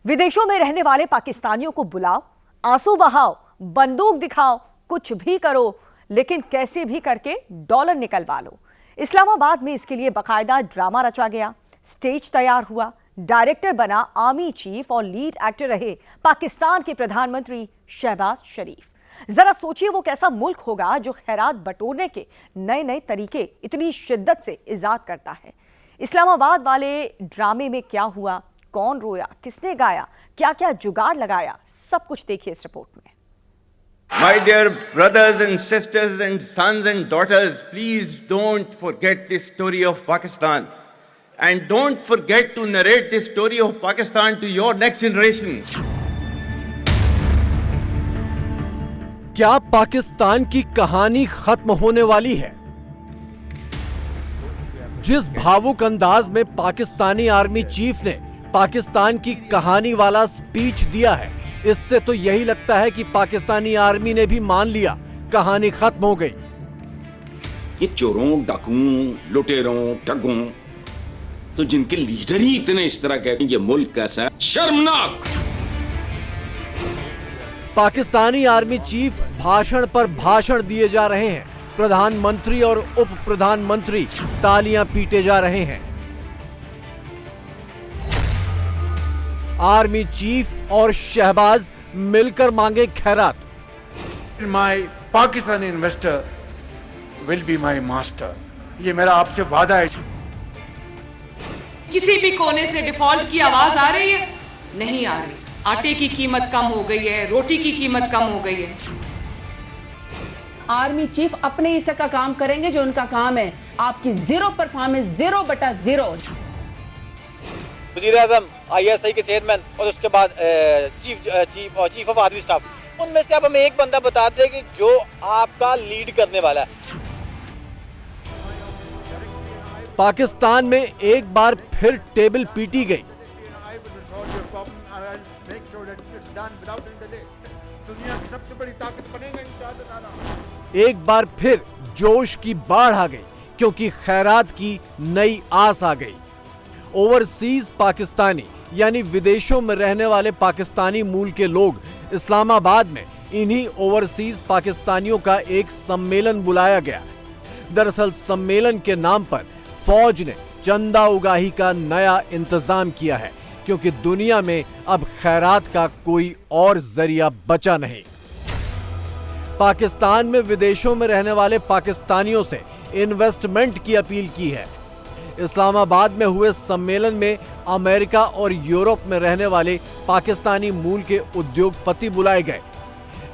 विदेशों में रहने वाले पाकिस्तानियों को बुलाओ, आंसू बहाओ, बंदूक दिखाओ, कुछ भी करो, लेकिन कैसे भी करके डॉलर निकलवा लो। इस्लामाबाद में इसके लिए बाकायदा ड्रामा रचा गया, स्टेज तैयार हुआ। डायरेक्टर बना आर्मी चीफ और लीड एक्टर रहे पाकिस्तान के प्रधानमंत्री शहबाज शरीफ। जरा सोचिए वो कैसा मुल्क होगा जो खैरात बटोरने के नए नए तरीके इतनी शिद्दत से इजाद करता है। इस्लामाबाद वाले ड्रामे में क्या हुआ, कौन रोया, किसने गाया, क्या क्या जुगाड़ लगाया, सब कुछ देखिए इस रिपोर्ट में। My dear brothers and sisters and sons and daughters, please don't forget this story of Pakistan. And don't forget to narrate this story of Pakistan to your next generation. क्या पाकिस्तान की कहानी खत्म होने वाली है? जिस भावुक अंदाज में पाकिस्तानी आर्मी चीफ ने पाकिस्तान की कहानी वाला स्पीच दिया है, इससे तो यही लगता है कि पाकिस्तानी आर्मी ने भी मान लिया कहानी खत्म हो गई। ये चोरों, डाकुओं, लुटेरों, ठगों, तो जिनके लीडर ही इतने इस तरह कहते हैं ये मुल्क कैसा है, शर्मनाक। पाकिस्तानी आर्मी चीफ भाषण पर भाषण दिए जा रहे हैं, प्रधानमंत्री और उप प्रधानमंत्री तालियां पीटे जा रहे हैं। आर्मी चीफ और शहबाज मिलकर मांगे खैरात। My Pakistani investor will be my master, ये मेरा आपसे वादा है। किसी भी कोने से डिफॉल्ट की आवाज आ रही है? नहीं आ रही। आटे की कीमत कम हो गई है, रोटी की कीमत कम हो गई है। आर्मी चीफ अपने हिस्से का काम करेंगे जो उनका काम है। आपकी जीरो परफॉर्मेंस 0/0। वज़ीर-ए-आज़म, ISI के चेयरमैन और उसके बाद चीफ ऑफ आर्मी स्टाफ, उनमें से आप हमें एक बंदा बता दें कि जो आपका लीड करने वाला है। पाकिस्तान में एक बार फिर टेबल पीटी गई। एक बार फिर जोश की बाढ़ आ गई क्योंकि खैरात की नई आस आ गई। ओवरसीज पाकिस्तानी यानी विदेशों में रहने वाले पाकिस्तानी मूल के लोग इस्लामाबाद में इन्हीं ओवरसीज पाकिस्तानियों का एक सम्मेलन बुलाया गया। दरअसल सम्मेलन के नाम पर फौज ने चंदा उगाही का नया इंतजाम किया है क्योंकि दुनिया में अब खैरात का कोई और जरिया बचा नहीं। पाकिस्तान में विदेशों में रहने वाले पाकिस्तानियों से इन्वेस्टमेंट की अपील की है। इस्लामाबाद में हुए सम्मेलन में अमेरिका और यूरोप में रहने वाले पाकिस्तानी मूल के उद्योगपति बुलाए गए।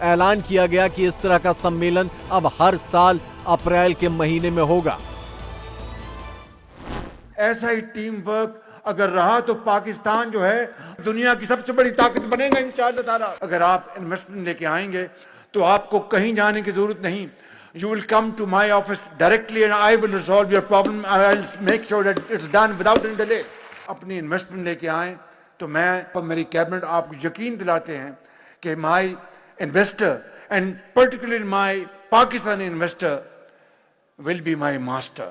ऐलान किया गया कि इस तरह का सम्मेलन अब हर साल अप्रैल के महीने में होगा। ऐसा ही टीम वर्क अगर रहा तो पाकिस्तान जो है दुनिया की सबसे बड़ी ताकत बनेगा इंशाअल्लाह ताला। अगर आप इन्वेस्टमेंट लेके आएंगे तो आपको कहीं जाने की जरूरत नहीं। You will come to my office directly and I will resolve your problem. I will make sure that it's done without any delay. अपनी इन्वेस्टमेंट लेके आए तो मैं और मेरी कैबिनेट आपको यकीन दिलाते हैं कि my investor and particularly my Pakistani investor will be my master.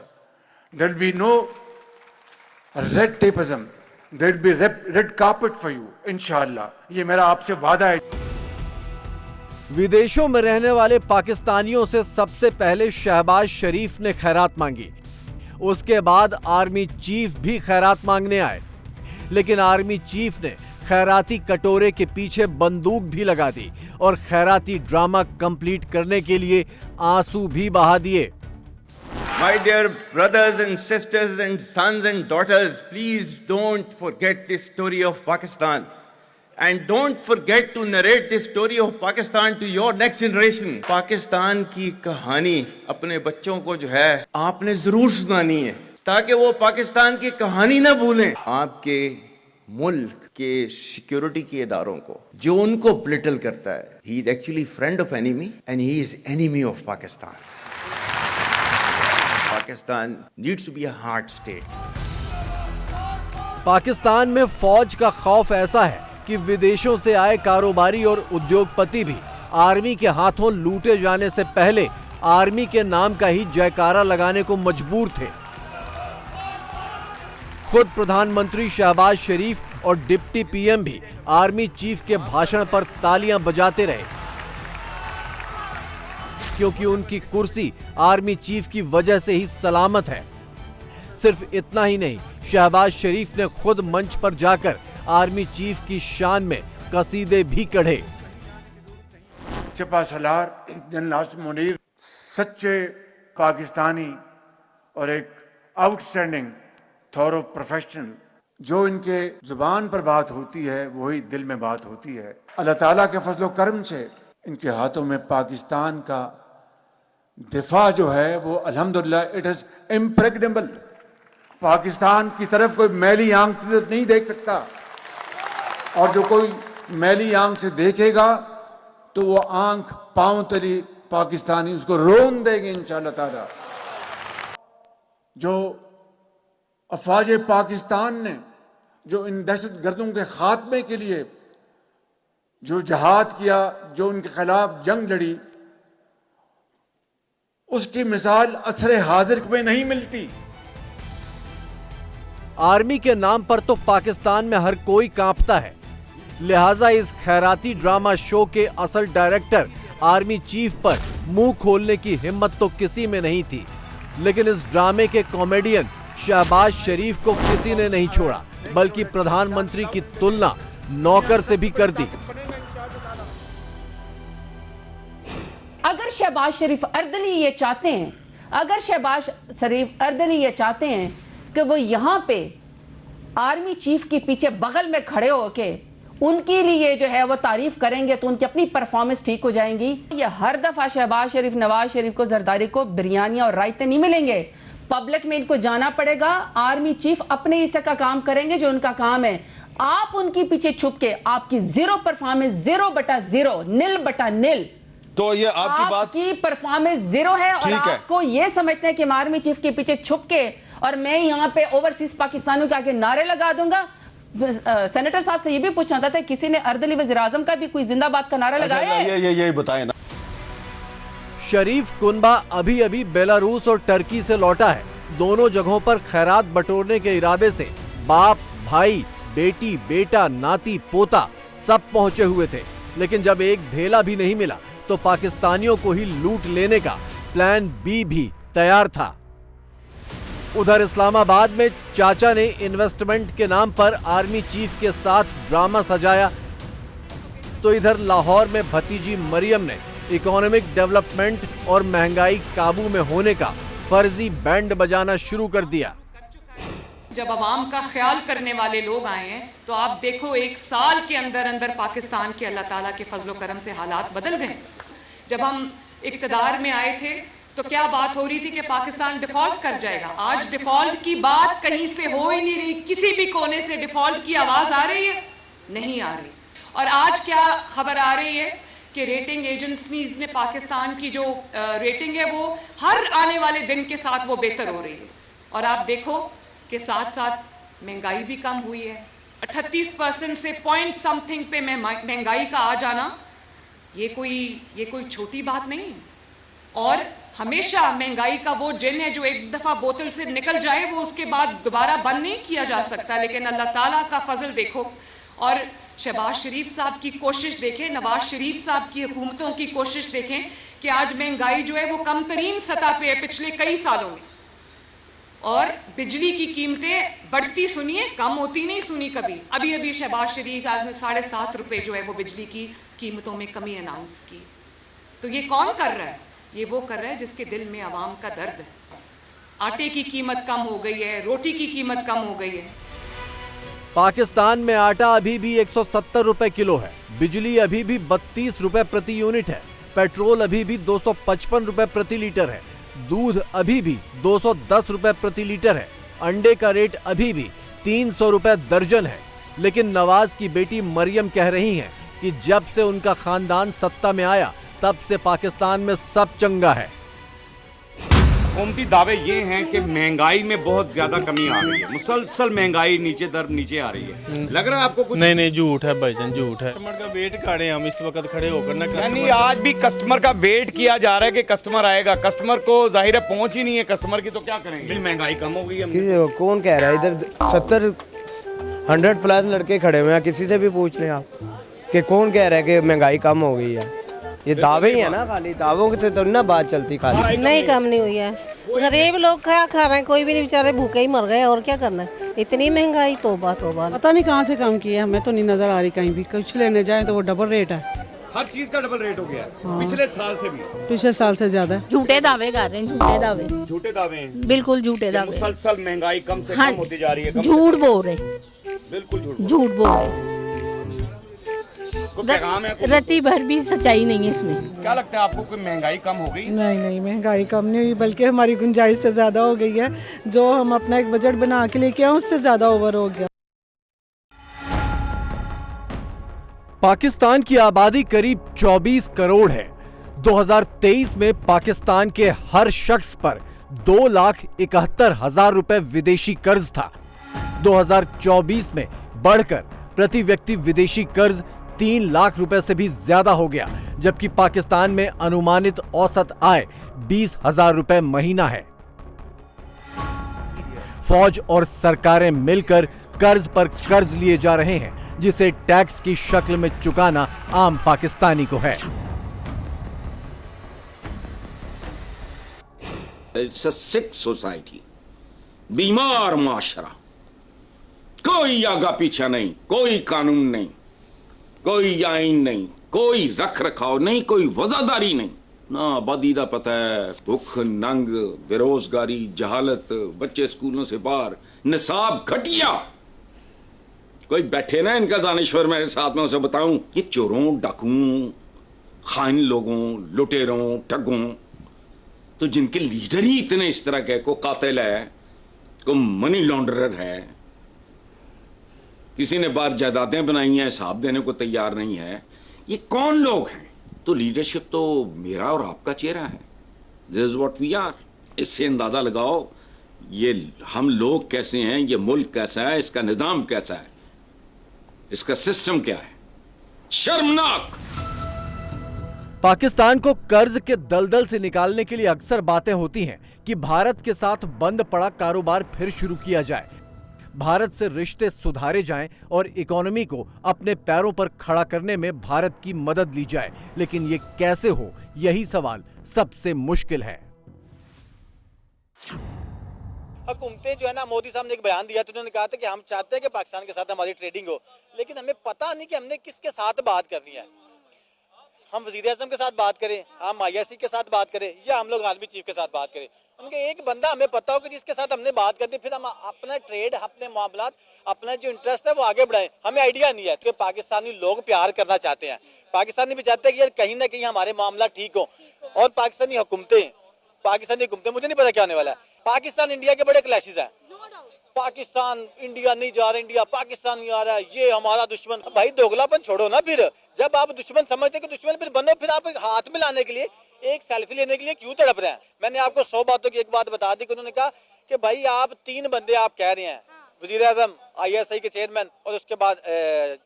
There will be no red tapism, there will be red carpet for you इंशाअल्लाह, ये मेरा आपसे वादा है। विदेशों में रहने वाले पाकिस्तानियों से सबसे पहले शहबाज शरीफ ने खैरात मांगी। उसके बाद आर्मी चीफ भी खैरात मांगने आए, लेकिन आर्मी चीफ ने खैराती कटोरे के पीछे बंदूक भी लगा दी और खैराती ड्रामा कंप्लीट करने के लिए आंसू भी बहा दिए। My dear brothers and sisters and sons and daughters, please don't forget this story of Pakistan. And don't forget to narrate this story of Pakistan to your next generation. Pakistan की कहानी अपने बच्चों को जो है आपने जरूर सुनानी है ताकि वो पाकिस्तान की कहानी ना भूलें। आपके मुल्क के सिक्योरिटी के इदारों को जो उनको ब्लिटल करता है, he is actually friend of enemy and he is enemy of Pakistan. Pakistan needs to be a hard state. Pakistan में फौज का खौफ ऐसा है कि विदेशों से आए कारोबारी और उद्योगपति भी आर्मी के हाथों लूटे जाने से पहले आर्मी के नाम का ही जयकारा लगाने को मजबूर थे। खुद प्रधानमंत्री शहबाज शरीफ और डिप्टी पीएम भी आर्मी चीफ के भाषण पर तालियां बजाते रहे, क्योंकि उनकी कुर्सी आर्मी चीफ की वजह से ही सलामत है। सिर्फ इतना ही नहीं, शहबाज शरीफ ने खुद मंच पर जाकर आर्मी चीफ की शान में कसीदे भी कढ़े। चपा सलार जनरल आसिम मुनीर सच्चे पाकिस्तानी और एक आउटस्टैंडिंग थॉरो प्रोफेशनल, जो इनके जुबान पर बात होती है वही दिल में बात होती है। अल्लाह ताला के फजलो करम से इनके हाथों में पाकिस्तान का दिफा जो है वो अल्हम्दुलिल्लाह इट इज इम्प्रेग्नेबल। पाकिस्तान की तरफ कोई मैली आंख से नहीं देख सकता, और जो कोई मैली आंख से देखेगा तो वो आंख पांव तली पाकिस्तानी उसको रोन देंगे इंशाअल्लाह ताला। जो अफवाज पाकिस्तान ने जो इन दहशत गर्दों के खात्मे के लिए जो जहाद किया, जो उनके खिलाफ जंग लड़ी, उसकी मिसाल असरे हाजिर में नहीं मिलती। आर्मी के नाम पर तो पाकिस्तान में हर कोई कांपता है, लिहाजा इस खैराती ड्रामा शो के असल डायरेक्टर आर्मी चीफ पर मुंह खोलने की हिम्मत तो किसी में नहीं थी। लेकिन इस ड्रामे के कॉमेडियन शहबाज शरीफ को किसी ने नहीं छोड़ा, बल्कि प्रधानमंत्री की तुलना नौकर से भी कर दी। अगर शहबाज शरीफ अर्दली ये चाहते हैं, अगर शहबाज शरीफ अर्दली ये चाहते हैं कि वो यहाँ पे आर्मी चीफ के पीछे बगल में खड़े होके उनके लिए जो है वो तारीफ करेंगे तो उनकी अपनी परफॉर्मेंस ठीक हो जाएंगी। ये हर दफा शहबाज शरीफ, नवाज शरीफ को, जरदारी को बिरयानी और रायते नहीं मिलेंगे। पब्लिक में इनको जाना पड़ेगा। आर्मी चीफ अपने हिस्से का काम करेंगे जो उनका काम है। आप उनके पीछे छुप के आपकी जीरो परफॉर्मेंस, 0/0, निल, तो ये आपकी परफॉर्मेंस जीरो है। और आपको ये समझते हैं कि मैं आर्मी चीफ के पीछे छुप के और मैं यहाँ पे ओवरसीज पाकिस्तानियों के आगे नारे लगा दूंगा। सेनेटर साहब से ये भी पूछना था किसी ने अर्दली वज़ीर आज़म का भी कोई जिंदाबाद का नारा लगाया है? ये बताएं ना। शरीफ कुनबा अभी अभी बेलारूस और टर्की से लौटा है। दोनों जगहों पर खैरात बटोरने के इरादे से बाप, भाई, बेटी, बेटा, नाती, पोता सब पहुंचे हुए थे। लेकिन जब एक ढेला भी नहीं मिला तो पाकिस्तानियों को ही लूट लेने का प्लान बी भी तैयार था। उधर इस्लामाबाद में चाचा ने इन्वेस्टमेंट के नाम पर आर्मी चीफ के साथ ड्रामा सजाया, तो इधर लाहौर में भतीजी मरियम ने इकोनॉमिक डेवलपमेंट और महंगाई काबू में होने का फर्जी बैंड बजाना शुरू कर दिया। जब आवाम का ख्याल करने वाले लोग आए हैं तो आप देखो 1 साल के अंदर अंदर पाकिस्तान के अल्लाह ताला के फजलो करम से हालात बदल गए। जब हम इक्तदार में आए थे तो क्या बात हो रही थी कि पाकिस्तान डिफॉल्ट कर जाएगा। आज डिफॉल्ट की बात कहीं से हो ही नहीं रही। किसी भी कोने से डिफॉल्ट की आवाज आ रही है? नहीं आ रही। और आज क्या खबर आ रही है कि रेटिंग एजेंसीज ने पाकिस्तान की जो रेटिंग है वो हर आने वाले दिन के साथ वो बेहतर हो रही है। और आप देखो कि साथ साथ महंगाई भी कम हुई है। 38% से पॉइंट समथिंग पे महंगाई का आ जाना ये कोई छोटी बात नहीं है। और हमेशा महंगाई का वो जिन है जो एक दफा बोतल से निकल जाए वो उसके बाद दोबारा बंद नहीं किया जा सकता। लेकिन अल्लाह ताला का फजल देखो और शहबाज शरीफ साहब की कोशिश देखें, नवाज शरीफ साहब की हुकूमतों की कोशिश देखें कि आज महंगाई जो है वो कम तरीन सतह पे है पिछले कई सालों में। और बिजली की कीमतें बढ़ती सुनी है, कम होती नहीं सुनी कभी। अभी अभी शहबाज शरीफ आज ने 7.5 रुपए जो है वो बिजली की कीमतों में कमी अनाउंस की। तो ये कौन कर रहा है? ये वो कर रहा है जिसके दिल में आवाम का दर्द है। आटे की कीमत कम हो गई है, रोटी की कीमत कम हो गई है। पाकिस्तान में आटा अभी भी 170 रुपए किलो है, बिजली अभी भी 32 रुपए प्रति यूनिट है, पेट्रोल अभी भी 255 रुपए प्रति लीटर है, दूध अभी भी 210 रुपए प्रति लीटर है, अंडे का रेट अभी भी 300 रुपए दर्जन है। लेकिन नवाज की बेटी मरियम कह रही हैं कि जब से उनका खानदान सत्ता में आया तब से पाकिस्तान में सब चंगा है। हुकूमती दावे ये हैं कि महंगाई में बहुत ज्यादा कमी आ रही है, मुसलसल महंगाई नीचे आ रही है। लग रहा है आपको कुछ? नहीं झूठ है भाईजान, झूठ है। कस्टमर का वेट कर रहे हैं हम इस वक्त खड़े होकर ना। यानी आज भी कस्टमर का वेट किया जा रहा है कि कस्टमर आएगा। कस्टमर को जाहिर है पहुंच ही नहीं है कस्टमर की, तो क्या करेंगे? महंगाई कम हो गई है। कौन कह रहा है? इधर 70 100+ लड़के खड़े हुए हैं, किसी से भी पूछ लें आप कि कौन कह रहा है कि महंगाई कम हो गई है। ये दावे ही है ना, खाली दावों से तो ना बात चलती। खाली नहीं कम नहीं हुई है, गरीब लोग क्या खा रहे हैं, कोई भी नहीं, बेचारे भूखे ही मर गए, और क्या करना है, इतनी महंगाई, तौबा तौबा। पता नहीं कहाँ से कम किया, हमें तो नहीं नजर आ रही कहीं भी। कुछ लेने जाए तो वो डबल रेट है, हर चीज का डबल रेट हो गया है। पिछले साल से भी, पिछले साल से ज्यादा। झूठे दावे कर रहे हैं, झूठे दावे हैं, बिल्कुल झूठे दावे। मुसलसल महंगाई कम से कम होती जा रही है। झूठ बोल रहे, बिल्कुल झूठ बोल रहे। रत्ती भर भी सच्चाई नहीं है इसमें। क्या लगता है आपको, कोई महंगाई कम हो गई? नहीं, महंगाई कम नहीं हुई, बल्कि हमारी गुंजाइश से ज्यादा हो गई है। जो हम अपना एक बजट बना के लेके आए उससे ज्यादा ओवर हो गया। पाकिस्तान की आबादी करीब 24 करोड़ है। 2023 में पाकिस्तान के हर शख्स पर 2,71,000 रुपए विदेशी कर्ज था। 2024 में बढ़कर प्रति व्यक्ति विदेशी कर्ज 3 लाख रुपए से भी ज्यादा हो गया, जबकि पाकिस्तान में अनुमानित औसत आय 20,000 रुपए महीना है। फौज और सरकारें मिलकर कर्ज पर कर्ज लिए जा रहे हैं, जिसे टैक्स की शक्ल में चुकाना आम पाकिस्तानी को है। इट्स अ सिक सोसाइटी, बीमार माशरा। कोई आगा पीछा नहीं, कोई कानून नहीं, कोई आइन नहीं, कोई रख रखाव नहीं, कोई वजादारी नहीं, ना आबादी का पता है। भुख नंग, बेरोजगारी, जहालत, बच्चे स्कूलों से बाहर, निसाब घटिया। कोई बैठे ना इनका दानिश्वर मेरे साथ में, उसे बताऊं, ये चोरों, डाकुओं, खाइन लोगों, लुटेरों, ठगों, तो जिनके लीडर ही इतने इस तरह के, को कातिल है, को मनी लॉन्ड्रर है, किसी ने बार जायदादें बनाई हैं, हिसाब देने को तैयार नहीं है, ये कौन लोग हैं? तो लीडरशिप तो मेरा और आपका चेहरा है। This is what we are. इससे अंदाजा लगाओ ये हम लोग कैसे हैं, ये मुल्क कैसा है, इसका निजाम कैसा है, इसका सिस्टम क्या है। शर्मनाक। पाकिस्तान को कर्ज के दलदल से निकालने के लिए अक्सर बातें होती हैं कि भारत के साथ बंद पड़ा कारोबार फिर शुरू किया जाए, भारत से रिश्ते सुधारे जाएं और इकोनॉमी को अपने पैरों पर खड़ा करने में भारत की मदद ली जाए। लेकिन ये कैसे हो, यही सवाल सबसे मुश्किल है। हुकूमतें जो है ना, मोदी साहब ने एक बयान दिया तो उन्होंने कहा था कि हम चाहते हैं कि पाकिस्तान के साथ हमारी ट्रेडिंग हो, लेकिन हमें पता नहीं कि हमने किसके साथ बात करनी है। हम वज़ीर-ए-आज़म के साथ बात करें, हम ISC के साथ बात करें, या हम लोग आर्मी चीफ के साथ बात करें। उनके एक बंदा हमें पता हो कि जिसके साथ हमने बात कर दी, फिर हम अपना ट्रेड, अपने मामलात, अपना जो इंटरेस्ट है वो आगे बढ़ाएं। हमें आइडिया नहीं है कि पाकिस्तानी लोग प्यार करना चाहते हैं, पाकिस्तानी भी चाहते हैं कि यार कहीं ना कहीं हमारे मामला ठीक हो। और पाकिस्तानी हुकूमतें मुझे नहीं पता क्या होने वाला है। पाकिस्तान इंडिया के बड़े क्लैशेस हैं। पाकिस्तान इंडिया नहीं जा रहा, इंडिया पाकिस्तान नहीं आ रहा है, ये हमारा दुश्मन। भाई दोगलापन छोड़ो ना, फिर जब आप दुश्मन समझते कि दुश्मन फिर बनो, फिर आप हाथ में लाने के लिए, एक सेल्फी लेने के लिए क्यों तड़प रहे हैं। मैंने आपको 100 बातों की एक बात बता दी कि उन्होंने कहा कि भाई आप 3 बंदे आप कह रहे हैं, वज़ीर-ए-आज़म, ISI के चेयरमैन और उसके बाद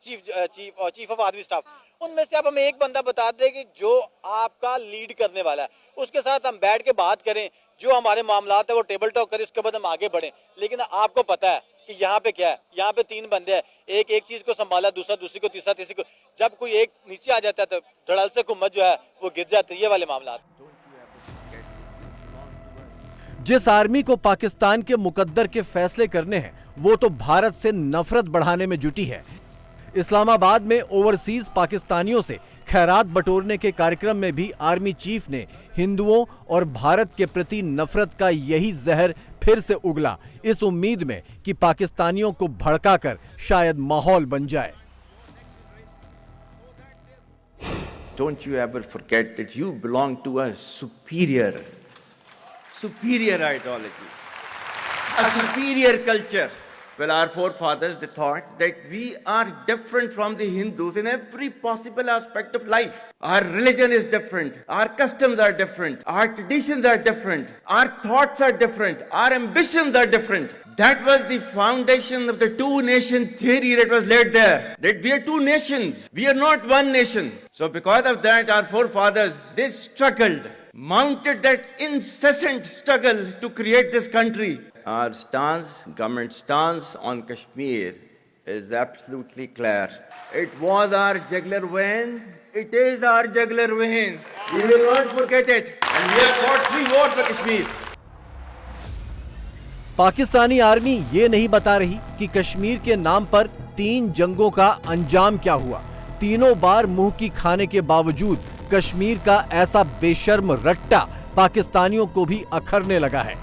चीफ ऑफ आर्मी स्टाफ, उनमें से आप हमें एक बंदा बता दें कि जो आपका लीड करने वाला है, उसके साथ हम बैठ के बात करें, जो हमारे मामलात है वो टेबल टॉक करें, उसके बाद हम आगे बढ़ें। लेकिन आपको पता है कि यहाँ पे क्या है, यहाँ पे 3 बंदे हैं, एक चीज को संभाला, दूसरा दूसरी को, तीसरा तीसरी को, जब कोई एक नीचे आ जाता है तो धड़ल से कुम्मत जो है वो गिर जाती है। ये वाले मामला। जिस आर्मी को पाकिस्तान के मुकद्दर के फैसले करने हैं, वो तो भारत से नफरत बढ़ाने में जुटी है। इस्लामाबाद में ओवरसीज पाकिस्तानियों से खैरात बटोरने के कार्यक्रम में भी आर्मी चीफ ने हिंदुओं और भारत के प्रति नफरत का यही जहर फिर से उगला, इस उम्मीद में कि पाकिस्तानियों को भड़काकर शायद माहौल बन जाए। Don't you ever forget that you belong to a superior ideology, a superior culture. Well, our forefathers, they thought that we are different from the Hindus in every possible aspect of life. Our religion is different, our customs are different, our traditions are different, our thoughts are different, our ambitions are different. That was the foundation of the two-nation theory that was laid there, that we are 2 nations, we are not 1 nation. So because of that, our forefathers, they struggled, mounted that incessant struggle to create this country. Our stance, government stance on Kashmir is absolutely clear. It was our jugular vein. It is our jugular vein. We will not forget it. And we have fought 3 wars for Kashmir. Pakistani army ये नहीं बता रही कि कश्मीर के नाम पर 3 जंगों का अंजाम क्या हुआ। तीनों बार मुंह की खाने के बावजूद कश्मीर का ऐसा बेशर्म रट्टा पाकिस्तानियों को भी अखरने लगा है।